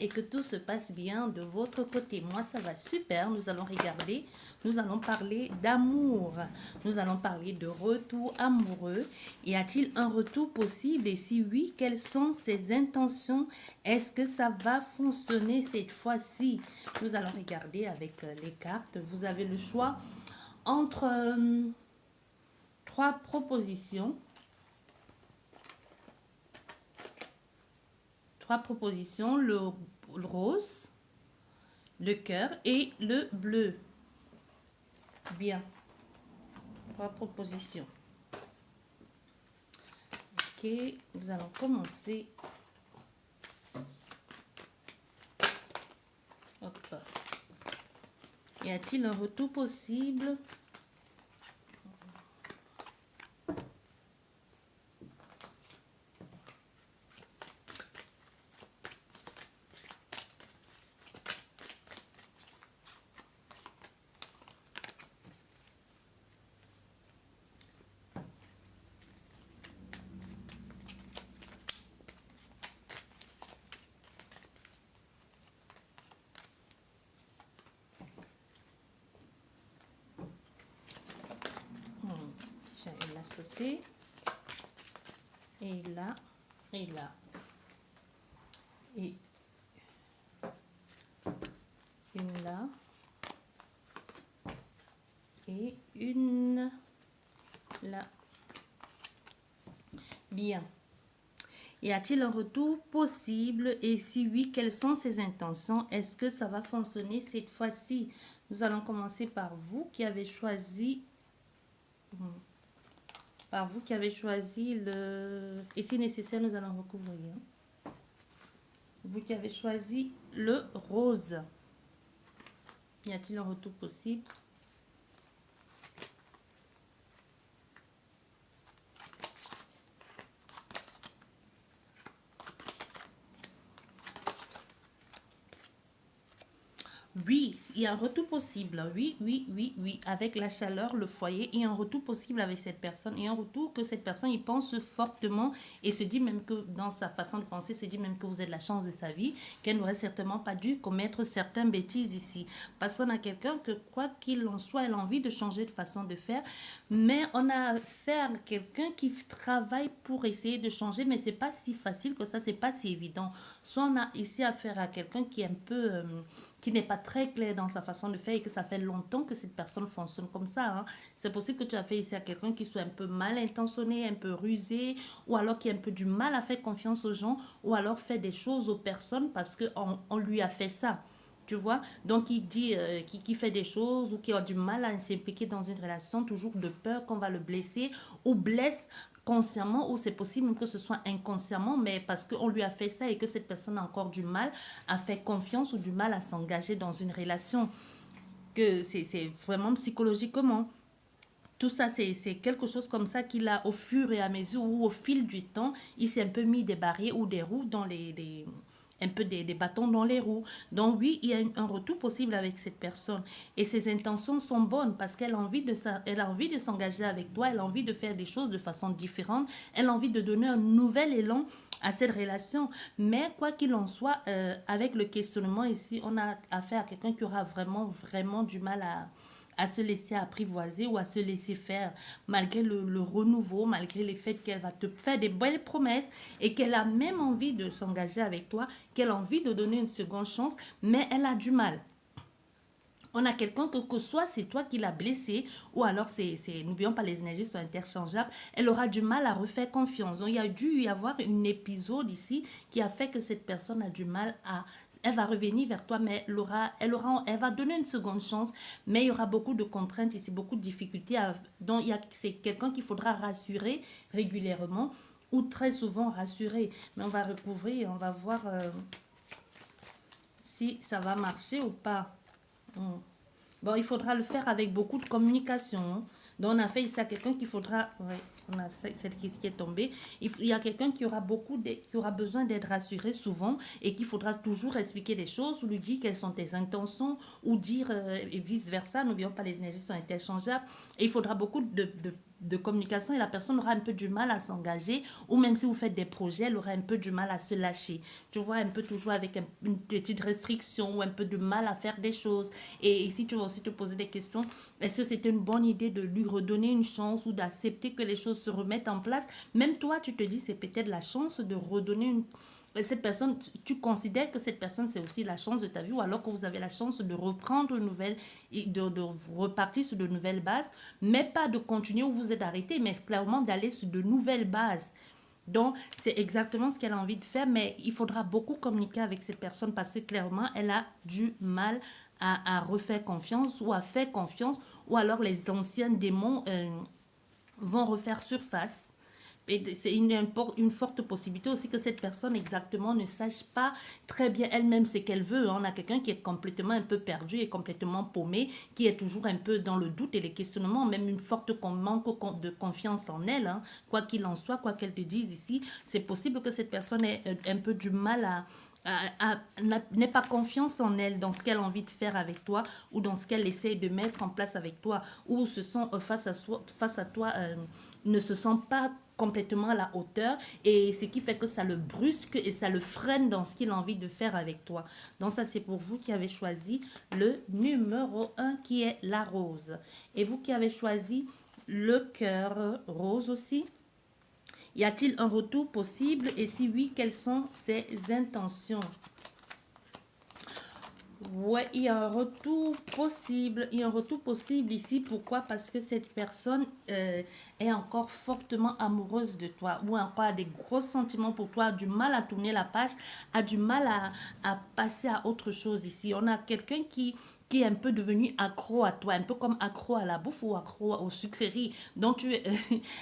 et que tout se passe bien de votre côté. Moi, ça va super. Nous allons regarder, nous allons parler d'amour. Nous allons parler de retour amoureux. Y a-t-il un retour possible? Et si oui, quelles sont ses intentions? Est-ce que ça va fonctionner cette fois-ci? Nous allons regarder avec les cartes. Vous avez le choix entre trois propositions. Trois propositions, le rose, le cœur et le bleu. Bien. Trois propositions. Ok, nous allons commencer. Hop. Y a-t-il un retour possible? Elle a sauté. Et là, et là. Et une là. Et une là. Bien. Y a-t-il un retour possible? Et si oui, quelles sont ses intentions? Est-ce que ça va fonctionner cette fois-ci? Nous allons commencer par vous qui avez choisi... Par vous qui avez choisi le... Et si nécessaire, nous allons recouvrir. Vous qui avez choisi le rose. Y a-t-il un retour possible? Oui, il y a un retour possible. Oui, oui, oui, oui. Avec la chaleur, le foyer, il y a un retour possible avec cette personne. Il y a un retour que cette personne, il pense fortement et se dit même que dans sa façon de penser, se dit même que vous êtes la chance de sa vie, qu'elle n'aurait certainement pas dû commettre certaines bêtises ici. Parce qu'on a quelqu'un que, quoi qu'il en soit, elle a envie de changer de façon de faire. Mais on a affaire à quelqu'un qui travaille pour essayer de changer, mais c'est pas si facile que ça, c'est pas si évident. Soit on a ici affaire à quelqu'un qui est un peu... qui n'est pas très clair dans sa façon de faire et que ça fait longtemps que cette personne fonctionne comme ça. Hein. C'est possible que tu as fait ici à quelqu'un qui soit un peu mal intentionné, un peu rusé, ou alors qui a un peu du mal à faire confiance aux gens, ou alors fait des choses aux personnes parce qu'on lui a fait ça. Tu vois, donc il dit qui fait des choses ou qui a du mal à s'impliquer dans une relation, toujours de peur qu'on va le blesser ou blesse consciemment ou c'est possible même que ce soit inconsciemment, mais parce qu'on lui a fait ça et que cette personne a encore du mal à faire confiance ou du mal à s'engager dans une relation. Que c'est vraiment psychologiquement. Tout ça, c'est quelque chose comme ça qu'il a au fur et à mesure ou au fil du temps, il s'est un peu mis des barrières ou des roues dans un peu des bâtons dans les roues. Donc oui, il y a un retour possible avec cette personne. Et ses intentions sont bonnes parce qu'elle a envie de ça, elle a envie de s'engager avec toi, elle a envie de faire des choses de façon différente, elle a envie de donner un nouvel élan à cette relation. Mais quoi qu'il en soit, avec le questionnement ici, on a affaire à quelqu'un qui aura vraiment, vraiment du mal à se laisser apprivoiser ou à se laisser faire, malgré le renouveau, malgré le fait qu'elle va te faire des belles promesses et qu'elle a même envie de s'engager avec toi, qu'elle a envie de donner une seconde chance, mais elle a du mal. On a quelqu'un que soit c'est toi qui l'as blessé ou alors n'oublions pas les énergies sont interchangeables, elle aura du mal à refaire confiance. Donc il y a dû y avoir un épisode ici qui a fait que cette personne a du mal à... Elle va revenir vers toi, mais elle va donner une seconde chance, mais il y aura beaucoup de contraintes ici, beaucoup de difficultés. Donc c'est quelqu'un qu'il faudra rassurer régulièrement ou très souvent rassurer. Mais on va recouvrir, on va voir si ça va marcher ou pas. Bon, il faudra le faire avec beaucoup de communication. Hein. Donc, on a fait ici à quelqu'un qu'il faudra... Ouais, on a celle qui est tombée. Il y a quelqu'un qui aura qui aura besoin d'être rassuré souvent et qu'il faudra toujours expliquer des choses ou lui dire quelles sont tes intentions ou dire et vice-versa. N'oublions pas, les énergies sont interchangeables. Et il faudra beaucoup de communication et la personne aura un peu du mal à s'engager, ou même si vous faites des projets, elle aura un peu du mal à se lâcher. Tu vois, un peu toujours avec une petite restriction ou un peu de mal à faire des choses. Et ici, tu vas aussi te poser des questions. Est-ce que c'était une bonne idée de lui redonner une chance ou d'accepter que les choses se remettent en place? Même toi, tu te dis, c'est peut-être la chance de redonner une cette personne, tu considères que cette personne, c'est aussi la chance de ta vie, ou alors que vous avez la chance de reprendre une nouvelle et de repartir sur de nouvelles bases, mais pas de continuer où vous êtes arrêté, mais clairement d'aller sur de nouvelles bases. Donc, c'est exactement ce qu'elle a envie de faire, mais il faudra beaucoup communiquer avec cette personne parce que clairement, elle a du mal à refaire confiance ou à faire confiance, ou alors les anciens démons vont refaire surface. Et c'est une forte possibilité aussi que cette personne exactement ne sache pas très bien elle-même ce qu'elle veut. On a quelqu'un qui est complètement un peu perdu et complètement paumé, qui est toujours un peu dans le doute et les questionnements, même une forte manque de confiance en elle. Hein. Quoi qu'il en soit, quoi qu'elle te dise ici, c'est possible que cette personne ait un peu du mal n'ait pas confiance en elle dans ce qu'elle a envie de faire avec toi ou dans ce qu'elle essaie de mettre en place avec toi ou se sent face à toi ne se sent pas complètement à la hauteur et ce qui fait que ça le brusque et ça le freine dans ce qu'il a envie de faire avec toi. Donc ça c'est pour vous qui avez choisi le numéro 1 qui est la rose. Et vous qui avez choisi le cœur rose aussi, y a-t-il un retour possible et si oui, quelles sont ses intentions? Ouais, il y a un retour possible. Il y a un retour possible ici. Pourquoi? Parce que cette personne est encore fortement amoureuse de toi ou encore a des gros sentiments pour toi, a du mal à tourner la page, a du mal à passer à autre chose ici. On a quelqu'un qui est un peu devenu accro à toi, un peu comme accro à la bouffe ou accro aux sucreries. Donc tu es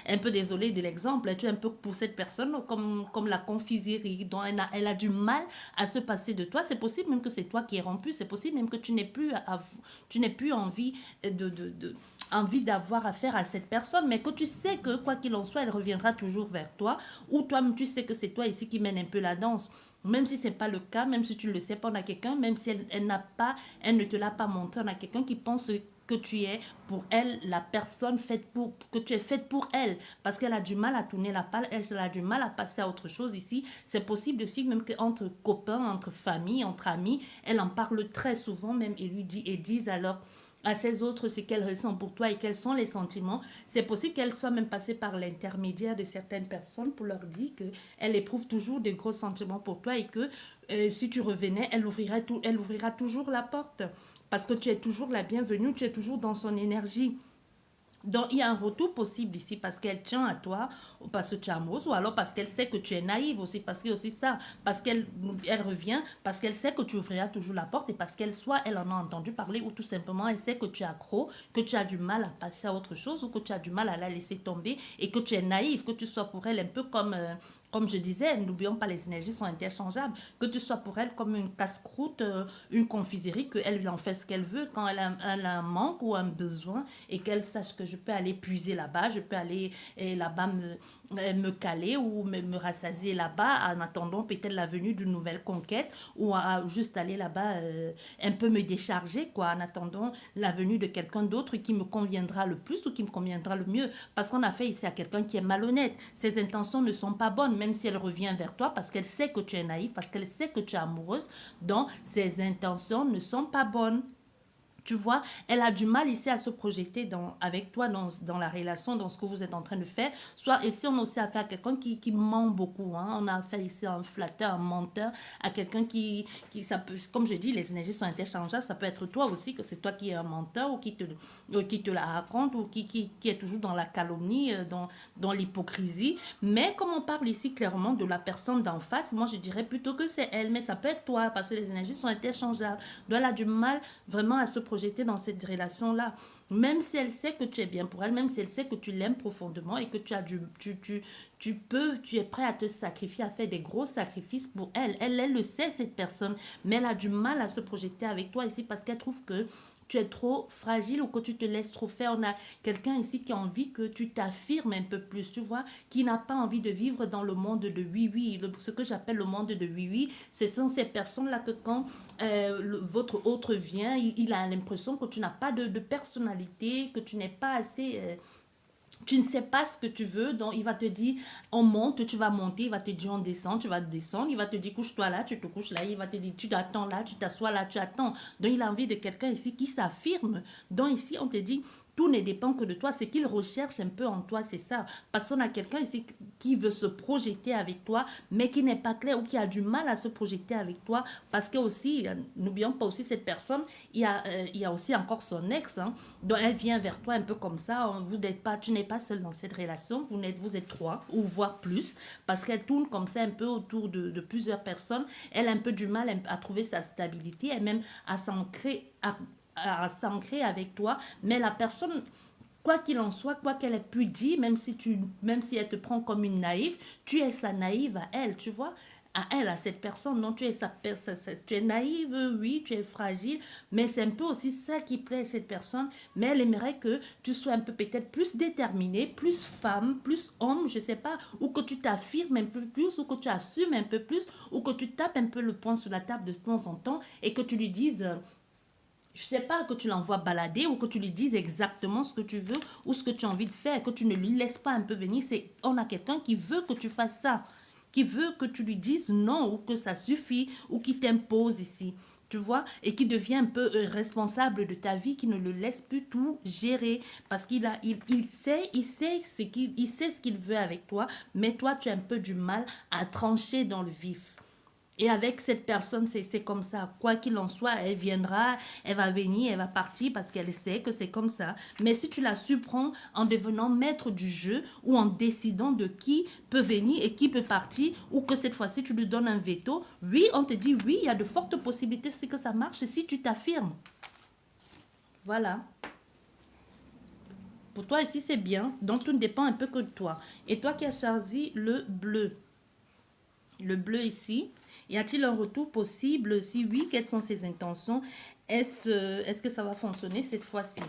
un peu désolé de l'exemple, tu es un peu pour cette personne comme la confiserie, dont elle a du mal à se passer de toi. C'est possible même que c'est toi qui es rompu, c'est possible même que tu n'aies plus envie envie d'avoir affaire à cette personne, mais que tu sais que quoi qu'il en soit, elle reviendra toujours vers toi, ou toi-même tu sais que c'est toi ici qui mène un peu la danse. Même si ce n'est pas le cas, même si tu ne le sais pas, on a quelqu'un, même si elle ne te l'a pas montré, on a quelqu'un qui pense que tu es pour elle la personne que tu es faite pour elle parce qu'elle a du mal à tourner la page, elle a du mal à passer à autre chose ici. C'est possible aussi même qu'entre copains, entre familles, entre amis, elle en parle très souvent même et disent alors à ces autres ce qu'elle ressent pour toi et quels sont les sentiments. C'est possible qu'elle soit même passée par l'intermédiaire de certaines personnes pour leur dire qu'elle éprouve toujours des gros sentiments pour toi et que si tu revenais, elle ouvrira toujours la porte parce que tu es toujours la bienvenue, tu es toujours dans son énergie. Donc, il y a un retour possible ici parce qu'elle tient à toi, ou parce que tu es amoureuse, ou alors parce qu'elle sait que tu es naïve aussi, parce qu'il y a aussi ça, parce qu'elle revient, parce qu'elle sait que tu ouvriras toujours la porte, et parce qu'elle soit, elle en a entendu parler, ou tout simplement, elle sait que tu es accro, que tu as du mal à passer à autre chose, ou que tu as du mal à la laisser tomber, et que tu es naïve, que tu sois pour elle un peu comme je disais, n'oublions pas les énergies sont interchangeables, que tu sois pour elle comme une casse-croûte, une confiserie, qu'elle en fait ce qu'elle veut quand elle a un manque ou un besoin et qu'elle sache que je peux aller puiser là-bas, je peux aller là-bas me caler ou me rassasier là-bas en attendant peut-être la venue d'une nouvelle conquête ou juste aller là-bas un peu me décharger quoi en attendant la venue de quelqu'un d'autre qui me conviendra le plus ou qui me conviendra le mieux parce qu'on a fait ici à quelqu'un qui est malhonnête. Ses intentions ne sont pas bonnes même si elle revient vers toi parce qu'elle sait que tu es naïf, parce qu'elle sait que tu es amoureuse, donc ses intentions ne sont pas bonnes. Tu vois, elle a du mal ici à se projeter avec toi dans la relation, dans ce que vous êtes en train de faire. Soit ici, on a aussi affaire à quelqu'un qui ment beaucoup. Hein. On a affaire ici à un flatteur, un menteur, à quelqu'un ça peut, comme je dis, les énergies sont interchangeables. Ça peut être toi aussi, que c'est toi qui es un menteur ou qui te la raconte ou qui est toujours dans la calomnie, dans l'hypocrisie. Mais comme on parle ici clairement de la personne d'en face, moi je dirais plutôt que c'est elle, mais ça peut être toi parce que les énergies sont interchangeables. Donc elle a du mal vraiment à se projeter dans cette relation-là. Même si elle sait que tu es bien pour elle, même si elle sait que tu l'aimes profondément et que tu es prêt à te sacrifier, à faire des gros sacrifices pour elle. Elle le sait, cette personne, mais elle a du mal à se projeter avec toi ici parce qu'elle trouve que tu es trop fragile ou que tu te laisses trop faire. On a quelqu'un ici qui a envie que tu t'affirmes un peu plus, tu vois, qui n'a pas envie de vivre dans le monde de oui-oui. Ce que j'appelle le monde de oui-oui, ce sont ces personnes-là que quand votre autre vient, il a l'impression que tu n'as pas de personnalité, que tu n'es pas assez Tu ne sais pas ce que tu veux, donc il va te dire on monte, tu vas monter, il va te dire on descend, tu vas descendre, il va te dire couche-toi là, tu te couches là, il va te dire tu t'attends là, tu t'assois là, tu attends. Donc il a envie de quelqu'un ici qui s'affirme. Donc ici on te dit tout ne dépend que de toi. Ce qu'il recherche un peu en toi, c'est ça. Parce qu'on a quelqu'un ici qui veut se projeter avec toi, mais qui n'est pas clair ou qui a du mal à se projeter avec toi. Parce que aussi, n'oublions pas aussi cette personne, il y a aussi encore son ex. Hein. Donc elle vient vers toi un peu comme ça. Vous n'êtes pas, tu n'es pas seul dans cette relation. Vous êtes trois ou voire plus. Parce qu'elle tourne comme ça un peu autour de plusieurs personnes. Elle a un peu du mal à trouver sa stabilité et même à s'ancrer, à s'ancrer avec toi, mais la personne, quoi qu'il en soit, quoi qu'elle ait pu dire, même si elle te prend comme une naïve, tu es sa naïve à elle, tu vois, à elle, à cette personne. Non, tu es tu es naïve, oui, tu es fragile, mais c'est un peu aussi ça qui plaît à cette personne. Mais elle aimerait que tu sois un peu peut-être plus déterminé, plus femme, plus homme, je sais pas, ou que tu t'affirmes un peu plus, ou que tu assumes un peu plus, ou que tu tapes un peu le poing sur la table de temps en temps et que tu lui dises je sais pas, que tu l'envoies balader ou que tu lui dises exactement ce que tu veux ou ce que tu as envie de faire, que tu ne lui laisses pas un peu venir. On a quelqu'un qui veut que tu fasses ça, qui veut que tu lui dises non ou que ça suffit ou qui t'impose ici. Tu vois, et qui devient un peu responsable de ta vie, qui ne le laisse plus tout gérer parce il sait ce qu'il veut avec toi, mais toi tu as un peu du mal à trancher dans le vif. Et avec cette personne, c'est comme ça. Quoi qu'il en soit, elle viendra, elle va venir, elle va partir parce qu'elle sait que c'est comme ça. Mais si tu la surprends en devenant maître du jeu ou en décidant de qui peut venir et qui peut partir, ou que cette fois-ci tu lui donnes un veto, oui, on te dit oui, il y a de fortes possibilités c'est que ça marche si tu t'affirmes. Voilà. Pour toi ici, c'est bien. Donc tout dépend un peu que de toi. Et toi qui as choisi le bleu ici, y a-t-il un retour possible? Si oui, quelles sont ses intentions? Est-ce que ça va fonctionner cette fois-ci?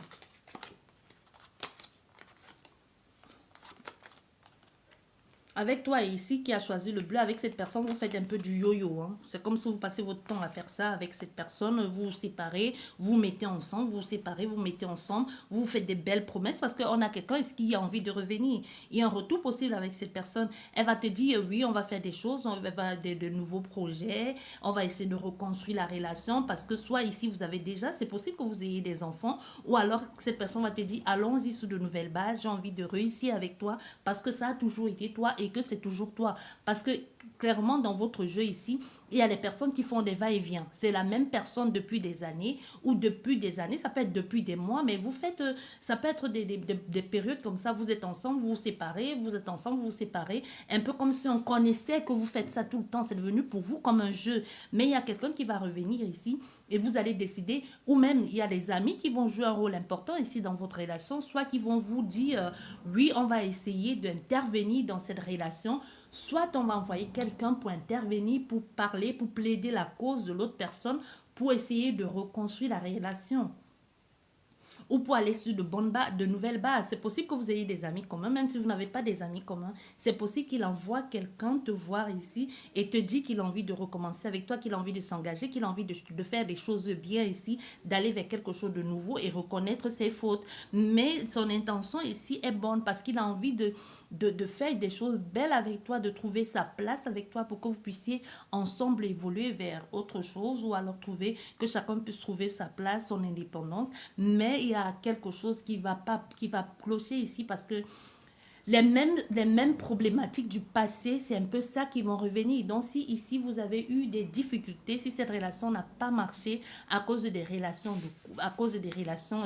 Avec toi ici qui a choisi le bleu, avec cette personne, vous faites un peu du yo-yo. Hein. C'est comme si vous passez votre temps à faire ça avec cette personne. Vous vous séparez, vous mettez ensemble, vous vous séparez, vous mettez ensemble. Vous faites des belles promesses parce qu'on a quelqu'un qui a envie de revenir. Il y a un retour possible avec cette personne. Elle va te dire, oui, on va faire des choses, on va faire de nouveaux projets, on va essayer de reconstruire la relation parce que soit ici, vous avez déjà, c'est possible que vous ayez des enfants ou alors cette personne va te dire, allons-y sous de nouvelles bases, j'ai envie de réussir avec toi parce que ça a toujours été toi et que c'est toujours toi. Parce que clairement, dans votre jeu ici, il y a des personnes qui font des va-et-vient. C'est la même personne depuis des années ou depuis des années, ça peut être depuis des mois, mais vous faites, ça peut être des périodes comme ça, vous êtes ensemble, vous vous séparez, vous êtes ensemble, vous vous séparez, un peu comme si on connaissait que vous faites ça tout le temps, c'est devenu pour vous comme un jeu. Mais il y a quelqu'un qui va revenir ici et vous allez décider, ou même il y a des amis qui vont jouer un rôle important ici dans votre relation, soit qui vont vous dire, oui, on va essayer d'intervenir dans cette relation, soit on va envoyer quelqu'un pour intervenir, pour parler, pour plaider la cause de l'autre personne, pour essayer de reconstruire la relation ou pour aller sur de nouvelles bases. C'est possible que vous ayez des amis communs, même si vous n'avez pas des amis communs. C'est possible qu'il envoie quelqu'un te voir ici et te dit qu'il a envie de recommencer avec toi, qu'il a envie de s'engager, qu'il a envie de faire des choses bien ici, d'aller vers quelque chose de nouveau et reconnaître ses fautes. Mais son intention ici est bonne parce qu'il a envie de faire des choses belles avec toi, de trouver sa place avec toi pour que vous puissiez ensemble évoluer vers autre chose ou alors trouver que chacun puisse trouver sa place, son indépendance. Mais il y a quelque chose qui va clocher ici parce que les mêmes problématiques du passé, c'est un peu ça qui vont revenir. Donc, si ici vous avez eu des difficultés, si cette relation n'a pas marché à cause des relations, à cause des relations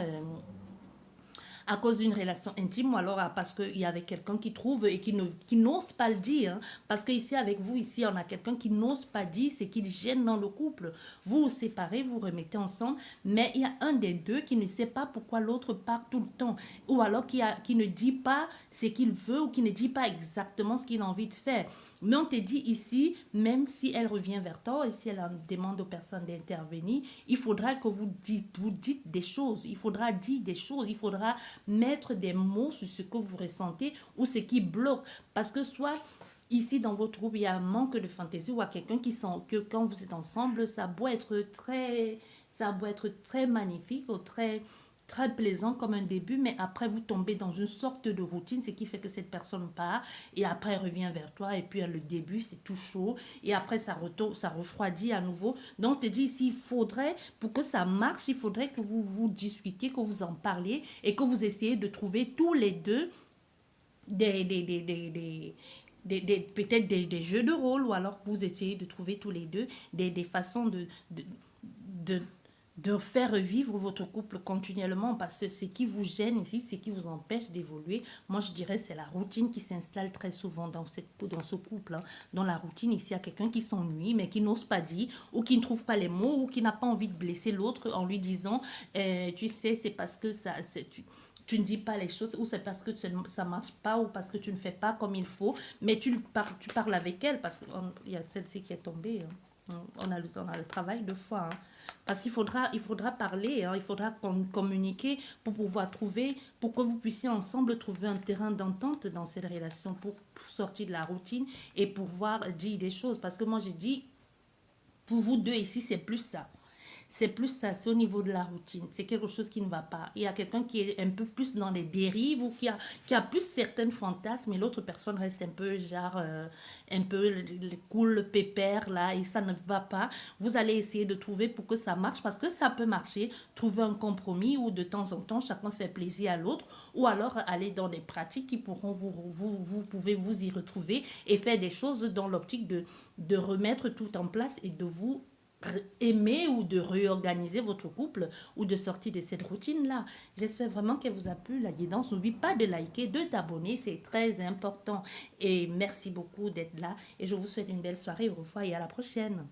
à cause d'une relation intime ou alors parce qu'il y avait quelqu'un qui trouve et qui n'ose pas le dire. Hein. Parce qu'ici, avec vous, ici, on a quelqu'un qui n'ose pas dire ce qu'il gêne dans le couple. Vous vous séparez, vous remettez ensemble, mais il y a un des deux qui ne sait pas pourquoi l'autre part tout le temps. Ou alors qui ne dit pas ce qu'il veut ou qui ne dit pas exactement ce qu'il a envie de faire. Mais on te dit ici, même si elle revient vers toi et si elle demande aux personnes d'intervenir, il faudra que vous dites des choses. Il faudra dire des choses. Il faudra mettre des mots sur ce que vous ressentez ou ce qui bloque. Parce que soit ici dans votre groupe, il y a un manque de fantaisie ou à quelqu'un qui sent que quand vous êtes ensemble, ça doit être très magnifique ou très plaisant comme un début, mais après vous tombez dans une sorte de routine, ce qui fait que cette personne part et après elle revient vers toi et puis le début c'est tout chaud et après ça retourne, ça refroidit à nouveau. Donc je te dis ici, il faudrait, pour que ça marche, il faudrait que vous vous discutiez, que vous en parliez et que vous essayez de trouver tous les deux des, des, des, des, des peut-être des jeux de rôle ou alors vous essayez de trouver tous les deux des façons de, de faire revivre votre couple continuellement parce que ce qui vous gêne ici, ce qui vous empêche d'évoluer, moi je dirais c'est la routine qui s'installe très souvent dans ce couple. Hein. Dans la routine, ici, il y a quelqu'un qui s'ennuie mais qui n'ose pas dire ou qui ne trouve pas les mots ou qui n'a pas envie de blesser l'autre en lui disant tu sais, c'est parce que ça, tu ne dis pas les choses ou c'est parce que ça ne marche pas ou parce que tu ne fais pas comme il faut, mais tu parles avec elle parce qu'il y a celle-ci qui est tombée. Hein. On a le travail de foi. Hein. Parce il faudra parler, hein, il faudra communiquer pour pouvoir trouver, pour que vous puissiez ensemble trouver un terrain d'entente dans cette relation pour sortir de la routine et pouvoir dire des choses. Parce que moi, j'ai dit, pour vous deux ici, c'est plus ça. C'est plus ça, c'est au niveau de la routine. C'est quelque chose qui ne va pas. Il y a quelqu'un qui est un peu plus dans les dérives ou qui a plus certains fantasmes et l'autre personne reste un peu genre, un peu le cool, pépère là et ça ne va pas. Vous allez essayer de trouver pour que ça marche parce que ça peut marcher. Trouver un compromis où de temps en temps chacun fait plaisir à l'autre ou alors aller dans des pratiques qui pourront vous pouvez vous y retrouver et faire des choses dans l'optique de remettre tout en place et de vous aimer ou de réorganiser votre couple ou de sortir de cette routine-là. J'espère vraiment qu'elle vous a plu, la guidance. N'oublie pas de liker, de t'abonner, c'est très important. Et merci beaucoup d'être là. Et je vous souhaite une belle soirée. Au revoir et à la prochaine.